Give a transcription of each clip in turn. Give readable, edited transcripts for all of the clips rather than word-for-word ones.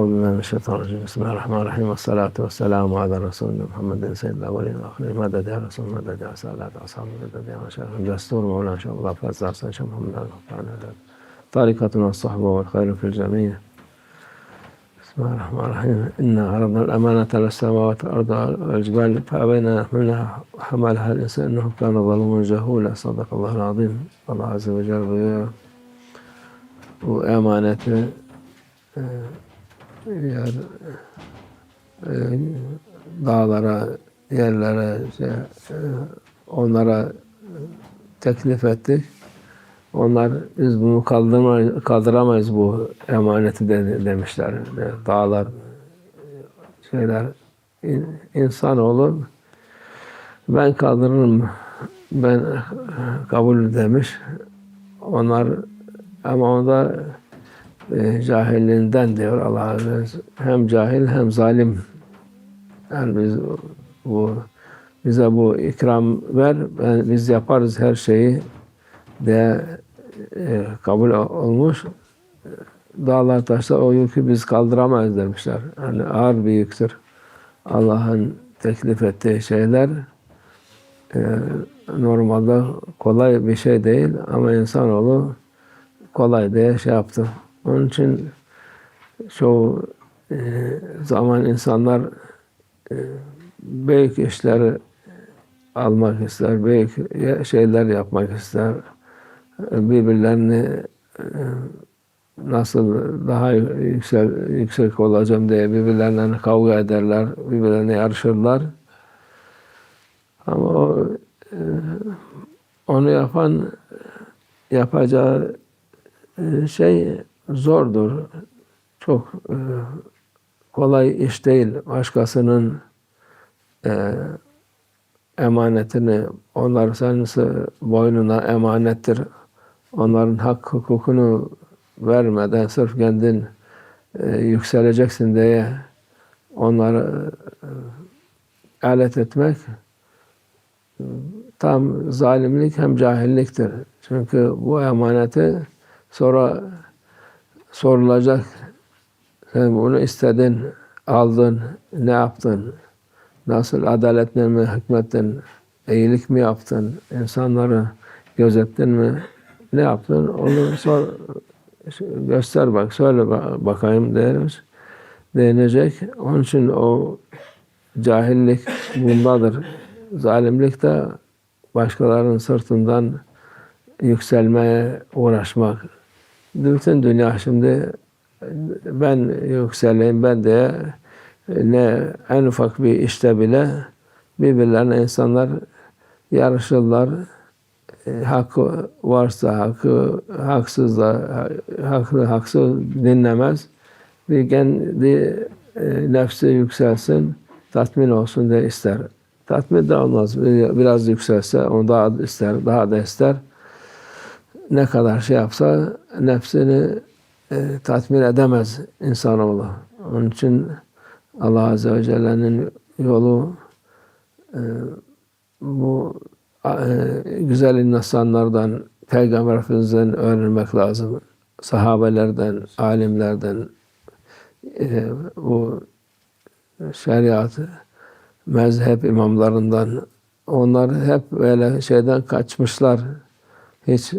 أعوذ بالله من الشيطان الرجيم بسم الله الرحمن الرحيم والصلاة والسلام على رسولنا محمد سيد الأولين والآخرين مدد يا رسول مدد يا سادات أصحاب مدد يا مشايخ دستور مولانا شيخ الله فازع سيد محمد طريقتنا الصحبة والخير في الجميع. بسم الله الرحمن الرحيم إنا عرضنا الأمانة على السماوات والأرض والجبال فأبينا أن يحملنها حملها الإنسان إنه كان ظلوما جهولا صدق الله العظيم. Allah Azze ve Celle buyuruyor. Bu emaneti dağlara, yerlere, onlara teklif ettik. Onlar biz bunu kaldıramayız bu emaneti demişler. Dağlar, insanoğlu ben kaldırırım, ben kabul demiş. Onlar ama onda cahilliğinden diyor Allah hem cahil hem zalim. Yani bize bu ikram ver, biz yaparız her şeyi diye kabul olmuş. Dağlar taşlar o yükü biz kaldıramayız demişler. Yani ağır bir yüktür. Allah'ın teklif ettiği şeyler normalde kolay bir şey değil ama insanoğlu kolay diye şey yaptı. Onun için çoğu zaman insanlar büyük işleri almak ister, büyük şeyler yapmak ister. Birbirlerini nasıl daha yüksek olacağım diye birbirlerine kavga ederler, birbirlerine yarışırlar. Ama onu yapacağı şey zordur. Çok kolay iş değil. Başkasının emanetini, onlar senin boynuna emanettir. Onların hak hukukunu vermeden sırf kendin yükseleceksin diye onları alet etmek tam zalimlik hem cahilliktir. Çünkü bu emaneti sonra sorulacak. Sen bunu istedin, aldın, ne yaptın? Nasıl adaletle mi hükmettin? İyilik mi yaptın? İnsanları gözettin mi? Ne yaptın? Onu göster bak, söyle bakayım deriz. Denecek. Onun için o cahillik bundadır. Zalimlik de başkalarının sırtından yükselmeye uğraşmak. Bütün dünya şimdi ben yükseleyim, ben de ne en ufak bir işte bile birbirlerine insanlar yarışırlar. Hakkı varsa hakkı, haksız da haklı haksız dinlemez. Bir kendi nefsi yükselsin, tatmin olsun diye ister. Tatmin de olmaz. Biraz yükselse onu daha ister, daha da ister. Ne kadar şey yapsa nefsini tatmin edemez insanoğlu. Onun için Allah Azze ve Celle'nin yolu bu güzel insanlardan, Peygamber Efendimiz'den öğrenmek lazım. Sahabelerden, alimlerden bu şeriat, mezhep imamlarından onlar hep böyle şeyden kaçmışlar. Hiç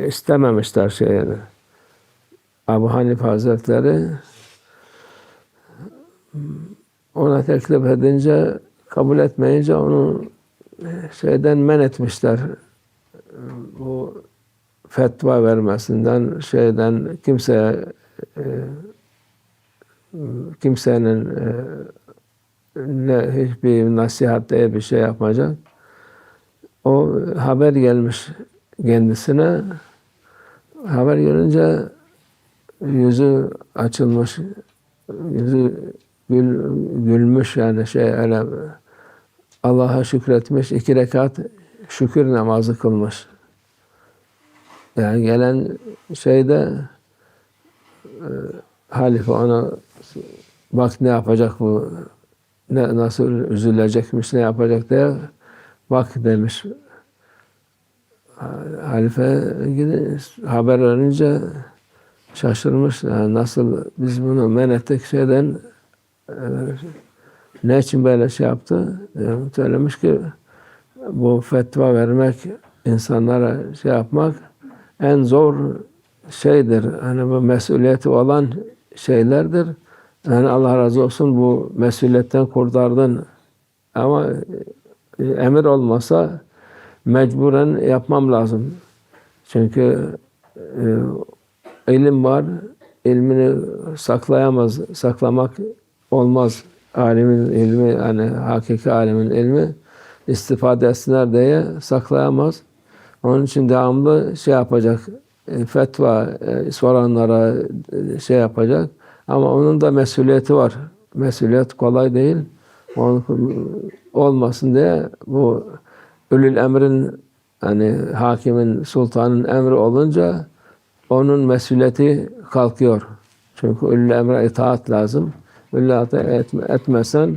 istememişler şeyini. Ebu Hanifa Hazretleri ona teklif edince kabul etmeyince onu şeyden men etmişler. Bu fetva vermesinden, kimsenin hiçbir nasihat diye bir şey yapmayacak. O haber gelmiş kendisine. Haber gelince yüzü açılmış, yüzü gülmüş yani öyle Allah'a şükretmiş, 2 rekat şükür namazı kılmış. Yani gelen şeyde halife ona bak ne yapacak bu, nasıl üzülecekmiş, ne yapacak diye bak demiş. Halife haber verince şaşırmış. Yani nasıl biz bunu men ettik şeyden, ne için böyle şey yaptı? Söylemiş ki bu fetva vermek, insanlara şey yapmak en zor şeydir. Hani bu mesuliyeti olan şeylerdir. Yani Allah razı olsun, bu mesuliyetten kurtardın. Ama emir olmasa mecburen yapmam lazım. Çünkü ilim var, ilmini saklayamaz, saklamak olmaz. Alimin ilmi, yani hakiki alimin ilmi istifade etsinler diye saklayamaz. Onun için devamlı şey yapacak, fetva soranlara şey yapacak. Ama onun da mesuliyeti var. Mesuliyet kolay değil. Onun olmasın diye bu ulul emrin, hani hakimin, sultanın emri olunca onun mesuliyeti kalkıyor. Çünkü ulul emre itaat lazım. Ulul emre etmesen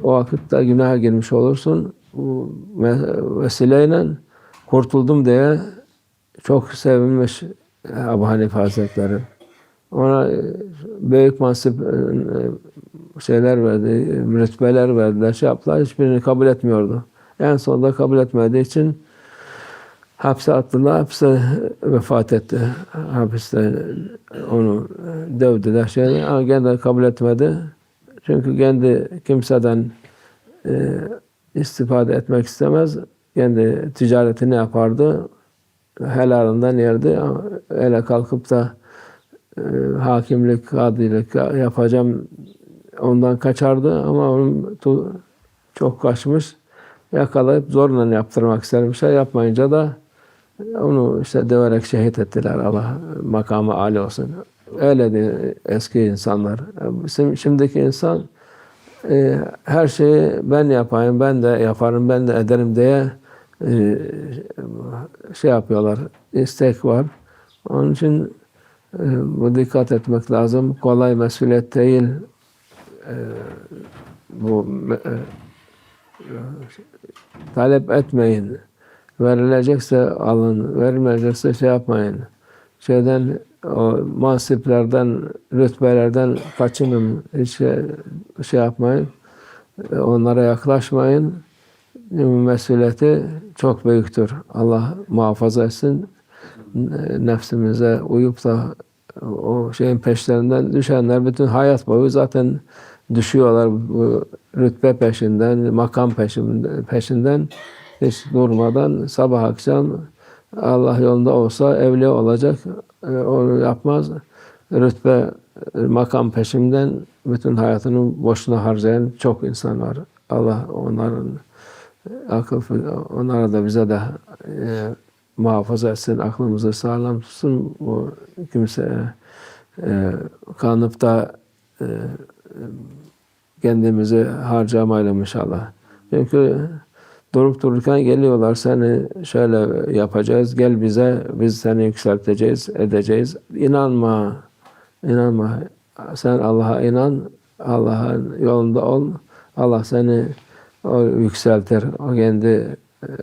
o vakitte günaha girmiş olursun. Bu vesileyle kurtuldum diye çok sevinmiş Ebu Hanife Hazretleri. Ona büyük mansip şeyler verdi, rütbeler verdiler, şey yaptılar. Hiçbirini kabul etmiyordu. En sonunda kabul etmediği için hapse attılar. Hapse vefat etti. Hapiste onu dövdüler. Ama gene kabul etmedi. Çünkü kendi kimseden istifade etmek istemez. Kendi ticaretini yapardı. Helalinden yerdi. Öyle kalkıp da hakimlik, kadilik yapacağım, ondan kaçardı ama onun çok kaçmış. Yakalayıp zorla yaptırmak istermişler. Yapmayınca da onu işte döverek şehit ettiler. Allah makamı âli olsun. Öyleydi eski insanlar. Şimdiki insan her şeyi ben yapayım, ben de yaparım, ben de ederim diye şey yapıyorlar. İstek var. Onun için bu dikkat etmek lazım. Kolay mesuliyet değil. Bu talep etmeyin. Verilecekse alın, verilmeyecekse şey yapmayın. O mansiplerden, rütbelerden kaçının, hiç şey yapmayın. Onlara yaklaşmayın. Mesuliyeti çok büyüktür. Allah muhafaza etsin. Nefsimize uyup da o şeyin peşlerinden düşenler bütün hayat boyu zaten düşüyorlar. Bu rütbe peşinden, makam peşinden hiç durmadan sabah akşam Allah yolunda olsa evliya olacak. Onu yapmaz. Rütbe, makam peşinden bütün hayatını boşuna harcayan çok insan var. Allah onların onlara da bize de muhafaza etsin, aklımızı sağlam tutsun. Bu kimse kanıp da kendimizi harcamayalım inşallah. Çünkü durup dururken geliyorlar, seni şöyle yapacağız, gel bize, biz seni yükselteceğiz, edeceğiz. İnanma, inanma. Sen Allah'a inan, Allah'ın yolunda ol. Allah seni yükseltir. O kendi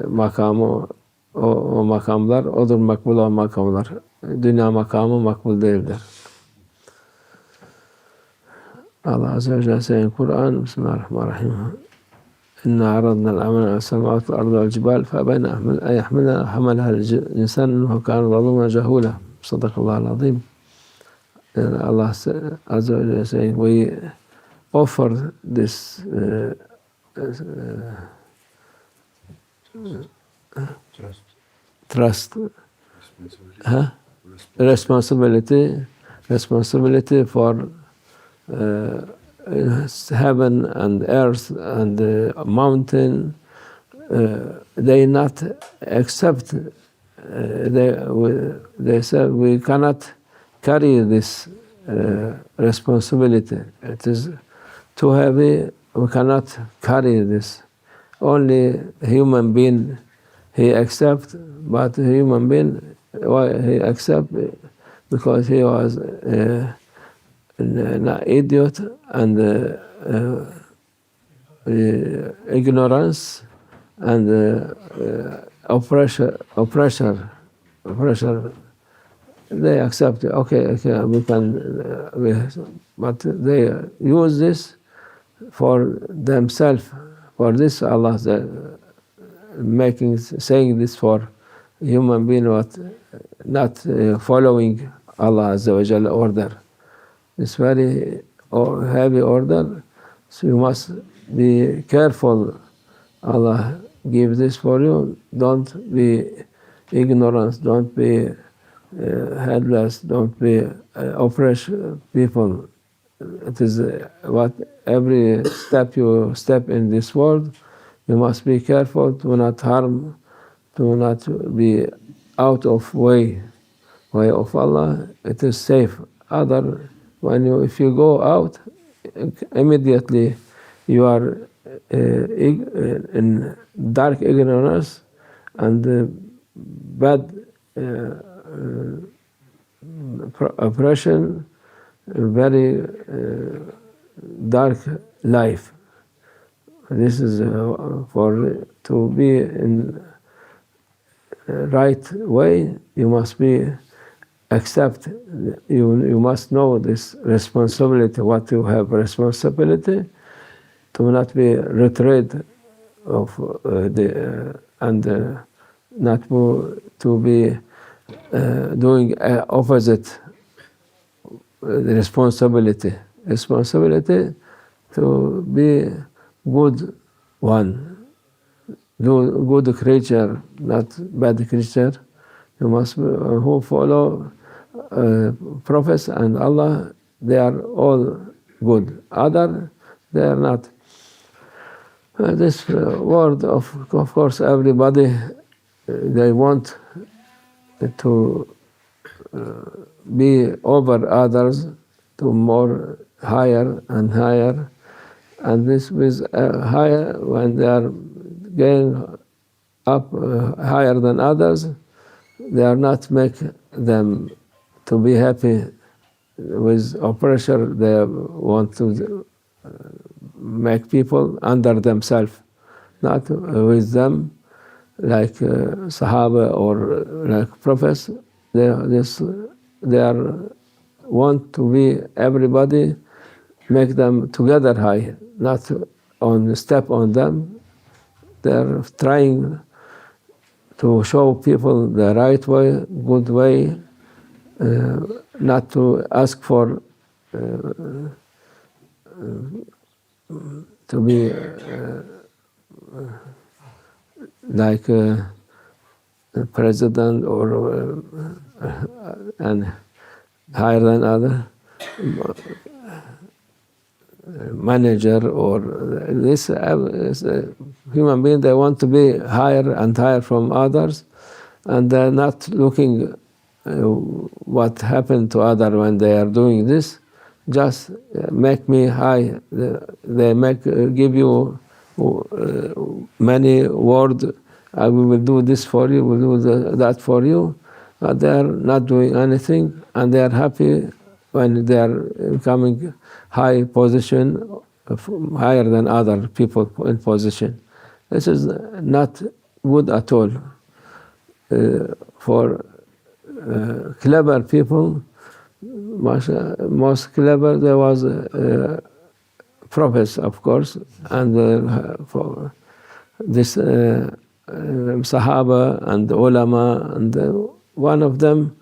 makamı, o makamlar, odur makbul olan makamlar. Dünya makamı makbul değildir. Allah Azze ve Celle sayın Kur'an, Bismillahirrahmanirrahim. İnna aradna al-amana al-semawati wal-ardi wal-jibal fa'bayna an yahmilnaha hamalaha al-insan innehu kana zaluman jahula. Sadakallahul azim. Allah Azze ve Celle saying, we offer this trust, responsibility for heaven and earth and the mountain. They not accept. They said we cannot carry this responsibility. It is too heavy. We cannot carry this. Only human being he accept, but human being why he accept, because he was an idiot and ignorance and oppressor. they accept it. Okay, we can, but they use this for themselves. For this, Allah saying this for human being, not following Allah Azza wa Jalla order. It's very heavy order, so you must be careful. Allah gives this for you. Don't be ignorant. Don't be headless. Don't be oppress people. It is what every step you step in this world, you must be careful to not harm, to not be out of way of Allah. It is safe. If you go out, immediately you are in dark ignorance and bad oppression, very dark life. This is to be in right way. You must you must know this responsibility. What you have responsibility to not be retreat of and not to be doing opposite responsibility to be good one, good creature, not bad creature. You must who follow prophets and Allah, they are all good. Other, they are not. This word, of course, everybody they want to be over others, to more higher and higher, and this with higher when they are going up higher than others, they are not make them to be happy with oppression. They want to make people under themselves, not with them, like Sahaba or like prophets. They want to be everybody, make them together high, not on step on them. They are trying to show people the right way, good way, not to ask for to be like a president or and higher than other manager or this human being. They want to be higher and higher from others, and they're not looking what happened to others when they are doing this. Just make me high. They give you many words. We will do this for you. We will do that for you. But they are not doing anything, and they are happy when they are becoming high position, higher than other people in position. This is not good at all. For clever people, most clever, there was prophets, of course, and for this Sahaba and ulama, and one of them,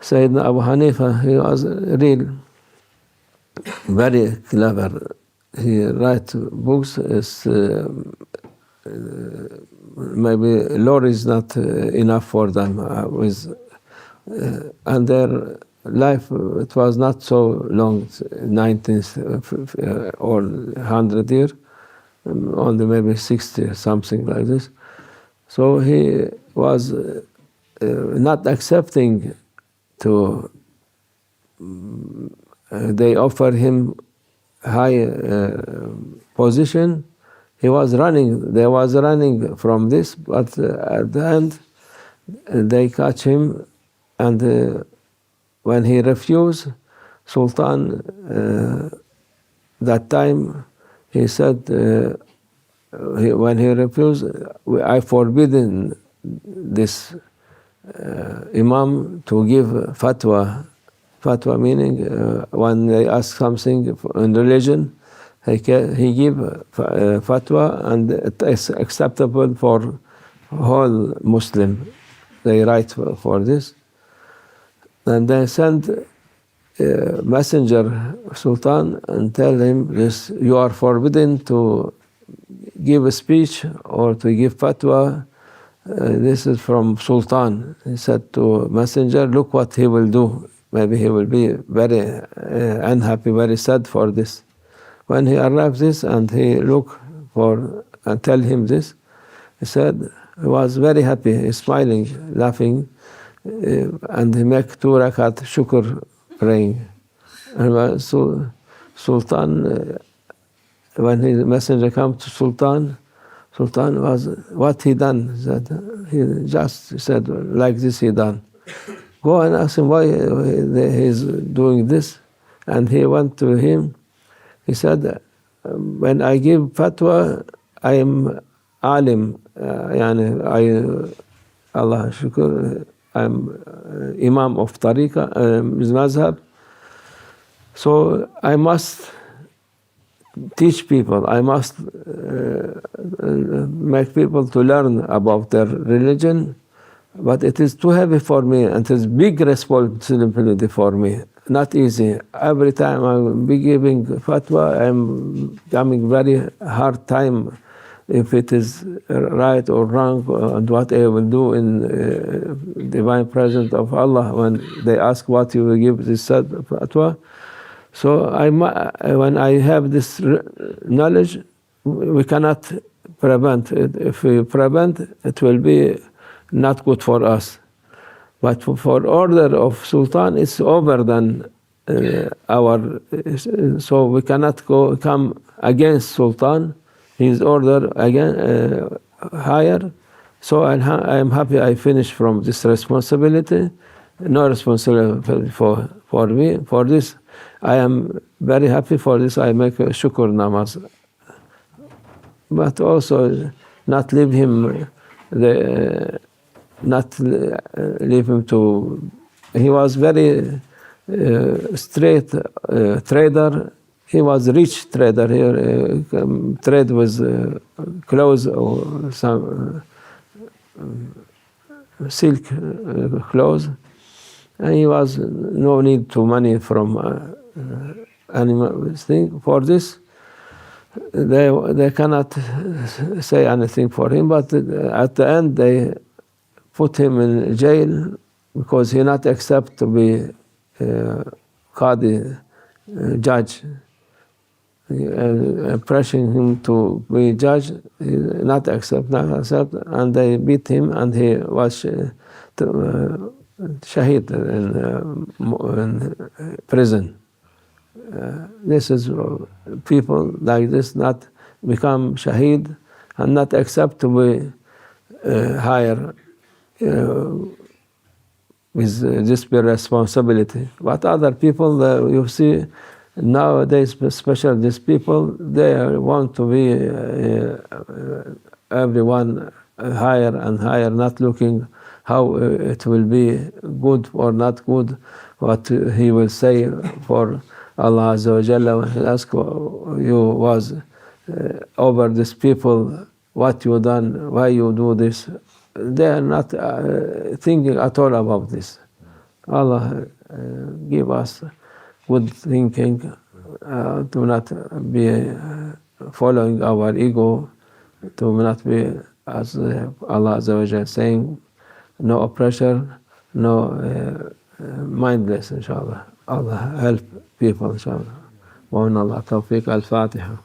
Sayyidina Abu Hanifa, he was very clever. He writes books. Maybe law is not enough for them. And their life, it was not so long, 19th or 100 years, only maybe 60, something like this. So he was not accepting to. They offered him high position. He was running. They was running from this, but at the end, they catch him, and when he refused, Sultan, that time, he said, when he refused, I forbidden this imam to give fatwa. Fatwa meaning when they ask something in religion, he give fatwa and it is acceptable for whole Muslim. They write for this. And they send messenger Sultan and tell him this: you are forbidden to give a speech or to give fatwa. This is from Sultan. He said to messenger, look what he will do. Maybe he will be very unhappy, very sad for this. When he arrives this and he look for and tell him this, he said he was very happy, he's smiling, laughing, and he make 2 rakat shukr praying. And so Sultan, when his messenger come to Sultan was, what he done? He said, he just said, like this he done. Go and ask him why he's doing this. And he went to him. He said, when I give fatwa, I am alim. Allah shukr, I'm imam of tariqa, mazhab. So I must teach people. I must make people to learn about their religion. But it is too heavy for me, and it is big responsibility for me. Not easy. Every time I will be giving fatwa, I'm having very hard time if it is right or wrong, and what I will do in divine presence of Allah when they ask what you will give this fatwa. So when I have this knowledge, we cannot prevent it. If we prevent, it will be not good for us. But for order of Sultan, it's over than our. So we cannot come against Sultan. His order again higher. So I am happy I finished from this responsibility. No responsibility for me. For this, I am very happy for this. I make a shukr namaz. But also not leave him not leave him to. He was very straight trader. He was a rich trader. He trade with clothes or some silk clothes, and he was no need to money from animal thing. For this, they cannot say anything for him. But at the end, they put him in jail because he not accept to be qadi, judge. Pressing him to be judge, he not accept, and they beat him, and he was shaheed in prison. This is people like this not become shaheed and not accept to be higher with this responsibility. But other people, you see, nowadays, especially these people, they want to be everyone higher and higher, not looking how it will be good or not good, what he will say for Allah Azza wa Jalla when he ask you was over these people, what you done, why you do this. They are not thinking at all about this. Allah give us good thinking, do not be following our ego, do not be, as Allah Azza wa Jalla saying, no pressure, no mindless, inshallah. Allah help people, inshallah. Wa min Allah tawfiq. Al-Fatiha.